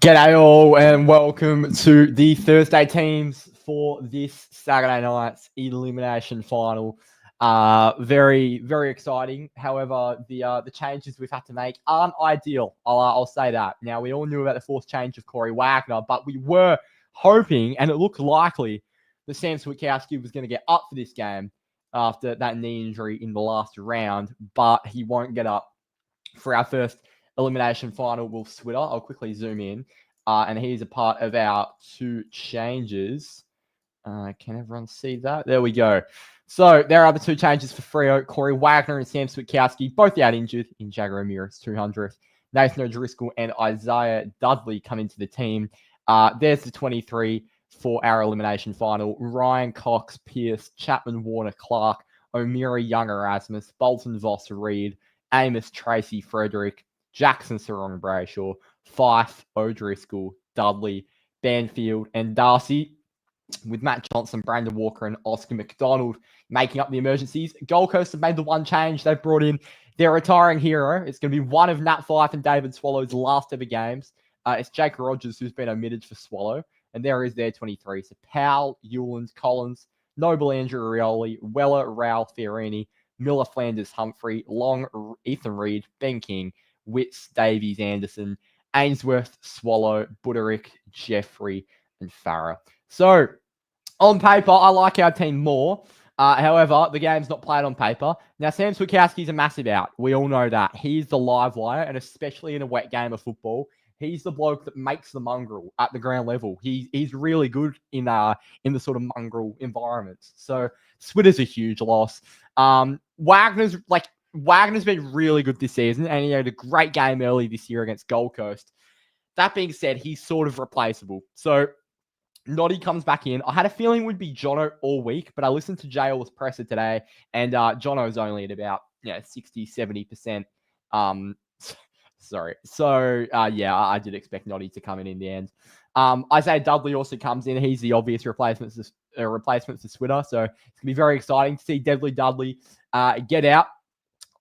G'day all and welcome to the Thursday teams for this Saturday night's Elimination final. Very, very exciting. However, the changes we've had to make aren't ideal. I'll say that. Now, we all knew about the forced change of Corey Wagner, but we were hoping, and it looked likely, that Sam Switkowski was going to get up for this game after that knee injury in the last round, but he won't get up for our first elimination final with Switter. I'll quickly zoom in. And he's a part of our two changes. Can everyone see that? There we go. So there are the two changes for Freo. Corey Wagner and Sam Switkowski, both out injured in Jagger Ramirez's 200th. Nathan O'Driscoll and Isaiah Dudley come into the team. There's the 23 for our elimination final. Ryan Cox, Pierce, Chapman, Warner, Clark, O'Meara, Young, Erasmus, Bolton, Voss, Reed, Amos, Tracy, Frederick, Jackson, Sarong, Brayshaw, Fife, O'Driscoll, Dudley, Banfield, and Darcy, with Matt Johnson, Brandon Walker, and Oscar McDonald making up the emergencies. Gold Coast have made the one change. They've brought in their retiring hero. It's going to be one of Nat Fife and David Swallow's last ever games. It's Jake Rogers, who's been omitted for Swallow. And there is their 23. So Powell, Ewland, Collins, Noble, Andrew Rioli, Weller, Rowell, Fiorini, Miller, Flanders, Humphrey, Long, Ethan Reed, Ben King, Witts, Davies, Anderson, Ainsworth, Swallow, Buderick, Jeffrey, and Farah. So, on paper, I like our team more. However, the game's not played on paper. Now, Sam Switkowski's a massive out. We all know that. He's the live wire, and especially in a wet game of football, he's the bloke that makes the mongrel at the ground level. He's really good in the sort of mongrel environments. So, Switter's a huge loss. Wagner's been really good this season, and he had a great game early this year against Gold Coast. That being said, he's sort of replaceable. So, Noddy comes back in. I had a feeling it would be Jono all week, but I listened to JL's presser today, and Jono's only at about 60, 70%. Sorry. So, I did expect Noddy to come in the end. Isaiah Dudley also comes in. He's the obvious replacement to Switter, so it's going to be very exciting to see Dudley get out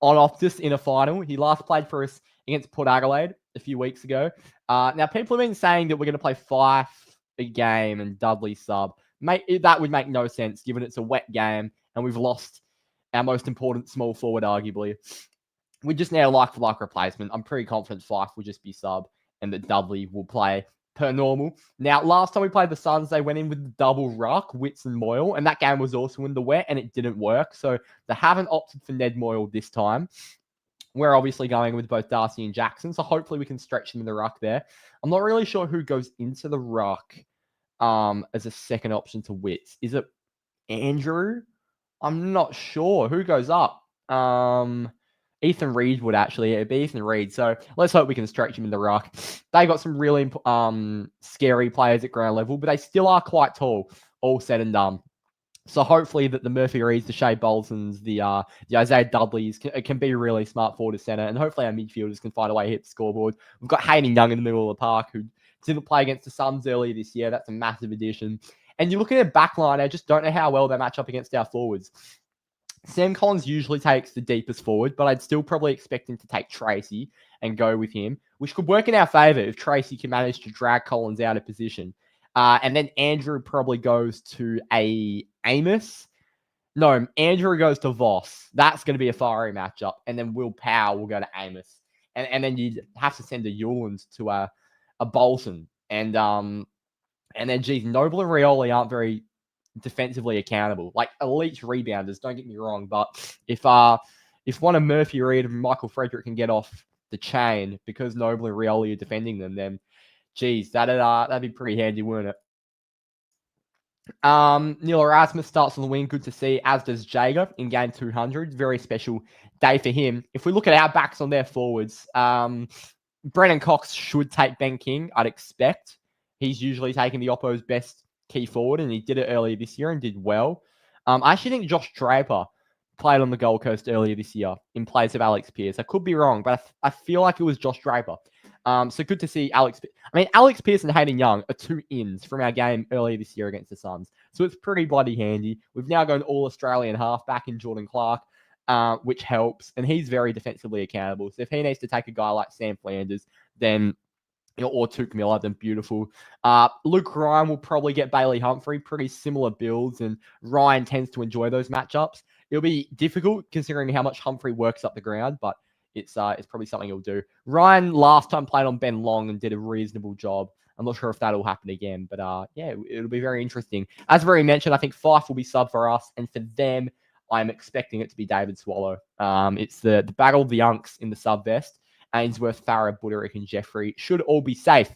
on Optus in a final. He last played for us against Port Adelaide a few weeks ago. Now, people have been saying that we're going to play Fife a game and Dudley sub. That would make no sense given it's a wet game and we've lost our most important small forward, arguably. We just need a like-for-like replacement. I'm pretty confident Fife will just be sub and that Dudley will play per normal. Now, last time we played the Suns, they went in with the double ruck, Witts and Moyle, and that game was also in the wet, and it didn't work. So they haven't opted for Ned Moyle this time. We're obviously going with both Darcy and Jackson, so hopefully we can stretch them in the ruck there. I'm not really sure who goes into the ruck as a second option to Witts. Is it Andrew? I'm not sure. Who goes up? Ethan Reed would actually. It'd be Ethan Reed. So let's hope we can stretch him in the ruck. They got some really scary players at ground level, but they still are quite tall, all said and done. So hopefully that the Murphy Reeds, the Shea Boltons, the Isaiah Dudleys can be really smart forward to centre, and hopefully our midfielders can find a way to hit the scoreboard. We've got Hayden Young in the middle of the park, who didn't play against the Suns earlier this year. That's a massive addition. And you look at their back line, I just don't know how well they match up against our forwards. Sam Collins usually takes the deepest forward, but I'd still probably expect him to take Tracy and go with him, which could work in our favour if Tracy can manage to drag Collins out of position. And then Andrew probably goes to Amos. No, Andrew goes to Voss. That's going to be a fiery matchup. And then Will Powell will go to Amos. And then you'd have to send a Ewlands to a Bolton. And then, geez, Noble and Rioli aren't very defensively accountable. Like, elite rebounders, don't get me wrong. But if one of Murphy Reed and Michael Frederick can get off the chain because Noble and Rioli are defending them, then geez, that'd be pretty handy, wouldn't it? Neil Erasmus starts on the wing. Good to see, as does Jager in game 200. Very special day for him. If we look at our backs on their forwards, Brennan Cox should take Ben King, I'd expect. He's usually taking the Oppo's best key forward, and he did it earlier this year and did well. I actually think Josh Draper played on the Gold Coast earlier this year in place of Alex Pearce. I could be wrong, but I feel like it was Josh Draper. So good to see Alex Pearce and Hayden Young are two ins from our game earlier this year against the Suns. So it's pretty bloody handy. We've now got an all-Australian halfback in Jordan Clark, which helps. And he's very defensively accountable. So if he needs to take a guy like Sam Flanders, then or Took Miller, then beautiful. Luke Ryan will probably get Bailey Humphrey, pretty similar builds, and Ryan tends to enjoy those matchups. It'll be difficult considering how much Humphrey works up the ground, but it's probably something he'll do. Ryan last time played on Ben Long and did a reasonable job. I'm not sure if that'll happen again, but yeah, it'll be very interesting. As I've already mentioned, I think Fife will be sub for us, and for them, I'm expecting it to be David Swallow. It's the battle of the Unks in the sub vest. Ainsworth, Farah, Buderick, and Jeffrey should all be safe.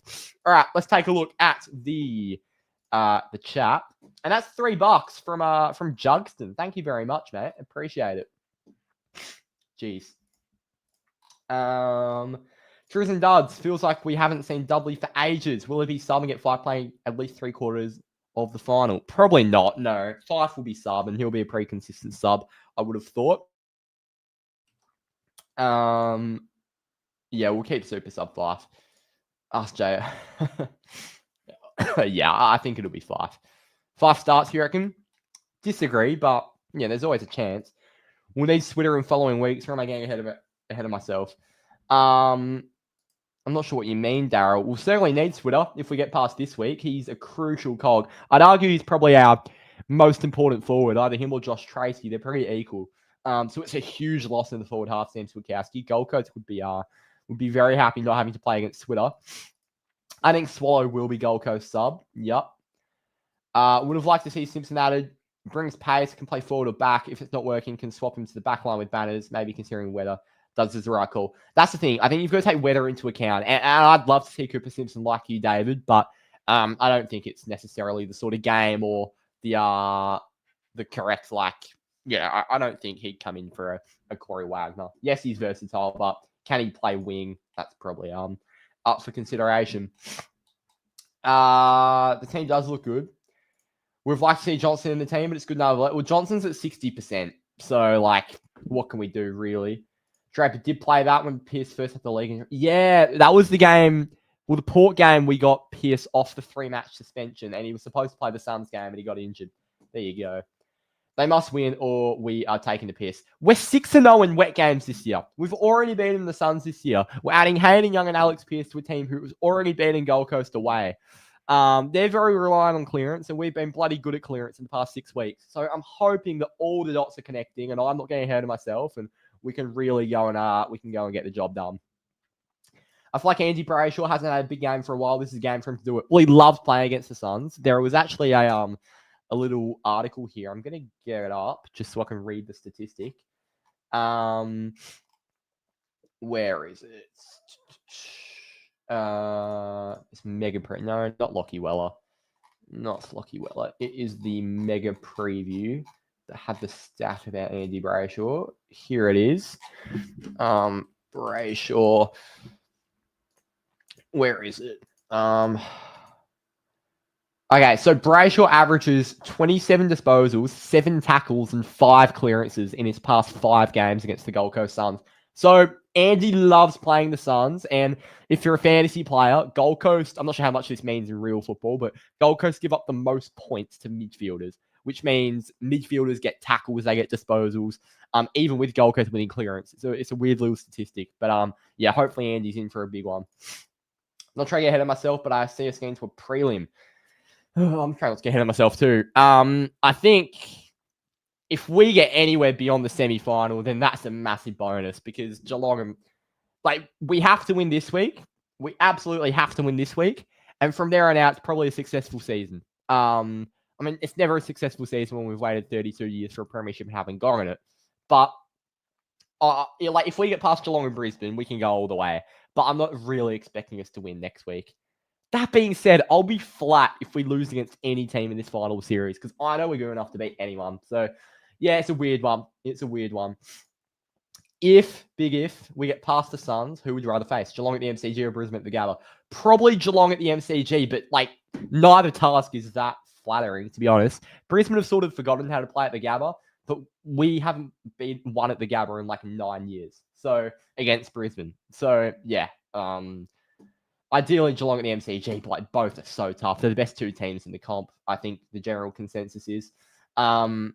All right, let's take a look at the chat, and that's $3 from Jugston. Thank you very much, mate. Appreciate it. Jeez. Trues and Duds feels like we haven't seen Dudley for ages. Will he be subbing at Fife playing at least 3/4 of the final? Probably not. No, Fife will be sub, and he'll be a pretty consistent sub, I would have thought. Yeah, we'll keep super sub Fife. Ask Jay. Yeah, I think it'll be Fife. Fife starts, you reckon? Disagree, but yeah, there's always a chance. We'll need Switter in following weeks. Or am I getting ahead of myself? I'm not sure what you mean, Daryl. We'll certainly need Switter if we get past this week. He's a crucial cog. I'd argue he's probably our most important forward. Either him or Josh Tracy. They're pretty equal. So it's a huge loss in the forward half. Sam Swikowski. Gold Coast would be very happy not having to play against Switter. I think Swallow will be Gold Coast sub. Yep. Would have liked to see Simpson added. Brings pace, can play forward or back. If it's not working, can swap him to the back line with Banners, maybe considering Weather. Does is the right call. That's the thing. I think you've got to take Weather into account. And I'd love to see Cooper Simpson like you, David, but I don't think it's necessarily the sort of game or the correct, I don't think he'd come in for a Corey Wagner. Yes, he's versatile, but can he play wing? That's probably up for consideration. The team does look good. We'd like to see Johnson in the team, but it's good enough. Well, Johnson's at 60%. So, what can we do, really? Draper did play that when Pierce first had the league. Yeah, that was the game. Well, the Port game, we got Pierce off the 3-match suspension, and he was supposed to play the Suns game, and he got injured. There you go. They must win, or we are taking the piss. We're 6-0 in wet games this year. We've already beaten the Suns this year. We're adding Hayden Young and Alex Pierce to a team who was already beating Gold Coast away. They're very reliant on clearance, and we've been bloody good at clearance in the past 6 weeks. So I'm hoping that all the dots are connecting, and I'm not getting ahead of myself, and we can really go and get the job done. I feel like Andy Brayshaw hasn't had a big game for a while. This is a game for him to do it. Well, he loves playing against the Suns. There was actually a little article here. I'm going to get it up just so I can read the statistic. Where is it? It's Mega Preview. No, not Lockie Weller. Not Lockie Weller. It is the Mega Preview that had the stat about Andy Brayshaw. Here it is. Brayshaw. Where is it? Okay, so Brayshaw averages 27 disposals, 7 tackles, and 5 clearances in his past 5 games against the Gold Coast Suns. So Andy loves playing the Suns, and if you're a fantasy player, Gold Coast, I'm not sure how much this means in real football, but Gold Coast give up the most points to midfielders, which means midfielders get tackles, they get disposals, even with Gold Coast winning clearance. So it's a weird little statistic, but yeah, hopefully Andy's in for a big one. I'm not trying to get ahead of myself, but I see us getting to a prelim. I'm trying not to get ahead of myself too. I think if we get anywhere beyond the semi-final, then that's a massive bonus because Geelong, we have to win this week. We absolutely have to win this week. And from there on out, it's probably a successful season. I mean, it's never a successful season when we've waited 32 years for a premiership and haven't gotten it. But if we get past Geelong and Brisbane, we can go all the way. But I'm not really expecting us to win next week. That being said, I'll be flat if we lose against any team in this final series because I know we're good enough to beat anyone. So, yeah, it's a weird one. If we get past the Suns, who would you rather face? Geelong at the MCG or Brisbane at the Gabba? Probably Geelong at the MCG, but neither task is that flattering, to be honest. Brisbane have sort of forgotten how to play at the Gabba, but we haven't been won at the Gabba in 9 years. So, against Brisbane. So, yeah. Ideally, Geelong at the MCG, but both are so tough. They're the best 2 teams in the comp, I think the general consensus is. And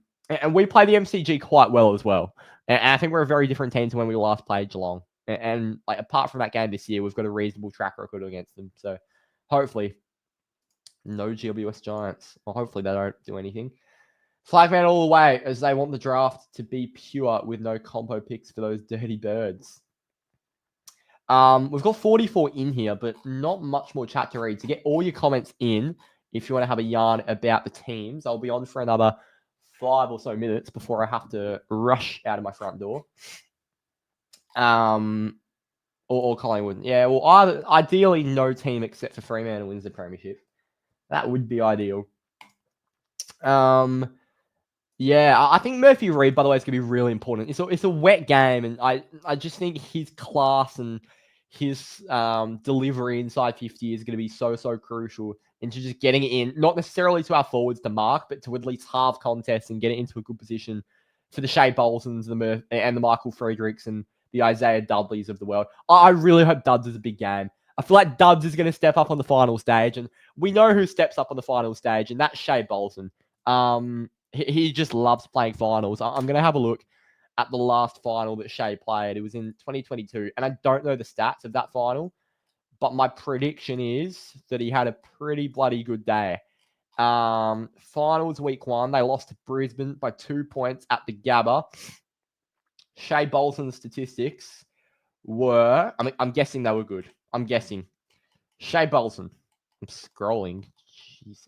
we play the MCG quite well as well. And I think we're a very different team to when we last played Geelong. And like apart from that game this year, we've got a reasonable track record against them. So hopefully, no GWS Giants. Well, hopefully they don't do anything. Flag man all the way as they want the draft to be pure with no compo picks for those dirty birds. We've got 44 in here, but not much more chat to read. To get all your comments in, if you want to have a yarn about the teams, I'll be on for another 5 or so minutes before I have to rush out of my front door. Or Collingwood. Yeah, well, ideally no team except for Fremantle wins the premiership. That would be ideal. Yeah, I think Murphy Reid, by the way, is going to be really important. It's a wet game, and I just think his class and his delivery inside 50 is going to be so crucial into just getting it in, not necessarily to our forwards to mark, but to at least halve contests and get it into a good position for the Shea Boltons and the Michael Friedrichs and the Isaiah Dudleys of the world. I really hope Duds is a big game. I feel like Duds is going to step up on the final stage, and we know who steps up on the final stage, and that's Shea Bolton. He just loves playing finals. I'm going to have a look at the last final that Shea played. It was in 2022, and I don't know the stats of that final, but my prediction is that he had a pretty bloody good day. Finals week 1, they lost to Brisbane by 2 points at the Gabba. Shea Bolton's statistics were, I'm guessing they were good. I'm guessing. Shea Bolton. I'm scrolling. Jesus.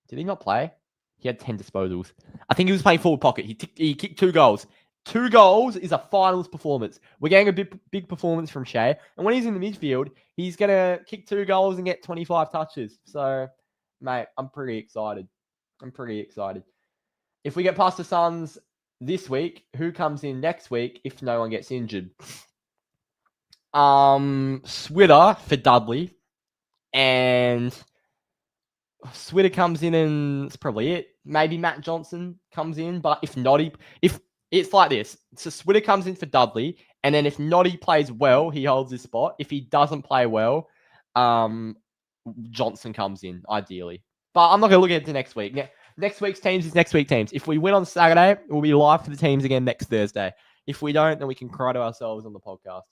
Did he not play? He had 10 disposals. I think he was playing forward pocket. He kicked 2 goals. 2 goals is a finals performance. We're getting a big performance from Shea. And when he's in the midfield, he's going to kick 2 goals and get 25 touches. So, mate, I'm pretty excited. If we get past the Suns this week, who comes in next week if no one gets injured? Switter for Dudley. And Switter comes in and it's probably it. Maybe Matt Johnson comes in, but if not, if it's like this. So Switter comes in for Dudley, and then if Noddy plays well, he holds his spot. If he doesn't play well, Johnson comes in, ideally. But I'm not going to look at it to next week. Next week's teams is next week's teams. If we win on Saturday, we'll be live for the teams again next Thursday. If we don't, then we can cry to ourselves on the podcast.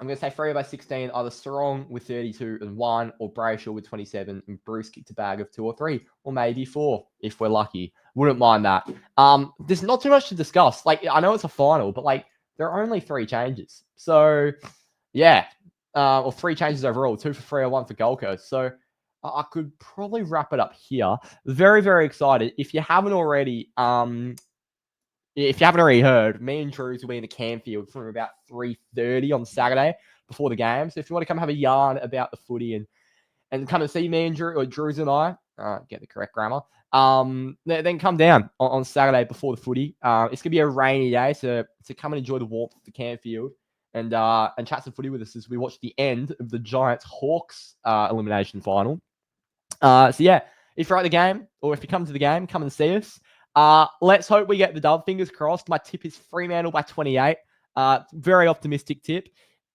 I'm going to say Freo by 16, either Sarong with 32 and 1, or Brayshaw with 27, and Bruce kicked a bag of 2 or 3, or maybe 4, if we're lucky. Wouldn't mind that. There's not too much to discuss. Like, I know it's a final, but, like, there are only 3 changes. So, yeah. Or 3 changes overall, 2 for Freo, 1 for Gold Coast. So, I could probably wrap it up here. Very, very excited. If you haven't already heard, me and Drews will be in the Campfield from about 3:30 on Saturday before the game. So if you want to come have a yarn about the footy and come and see me and Drew, or Drews and I, get the correct grammar, then come down on Saturday before the footy. It's going to be a rainy day, so come and enjoy the warmth of the Campfield and chat some footy with us as we watch the end of the Giants-Hawks elimination final. So yeah, if you're at the game, or if you come to the game, come and see us. Let's hope we get the dub. Fingers crossed. My tip is Fremantle by 28. Very optimistic tip.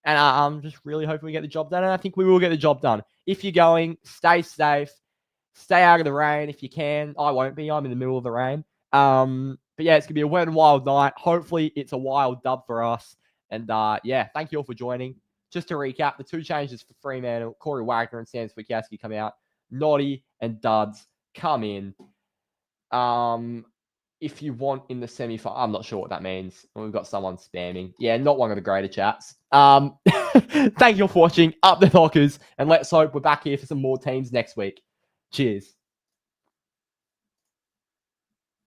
And I'm just really hoping we get the job done. And I think we will get the job done. If you're going, stay safe. Stay out of the rain if you can. I won't be. I'm in the middle of the rain. But yeah, it's going to be a wet and wild night. Hopefully, it's a wild dub for us. And yeah, thank you all for joining. Just to recap, the 2 changes for Fremantle, Corey Wagner and Sam Swikowski come out. Noddy and Duds come in. If you want in the semi-final, I'm not sure what that means. We've got someone spamming. Yeah, not one of the greater chats. Thank you all for watching. Up the Dockers, and let's hope we're back here for some more teams next week. Cheers.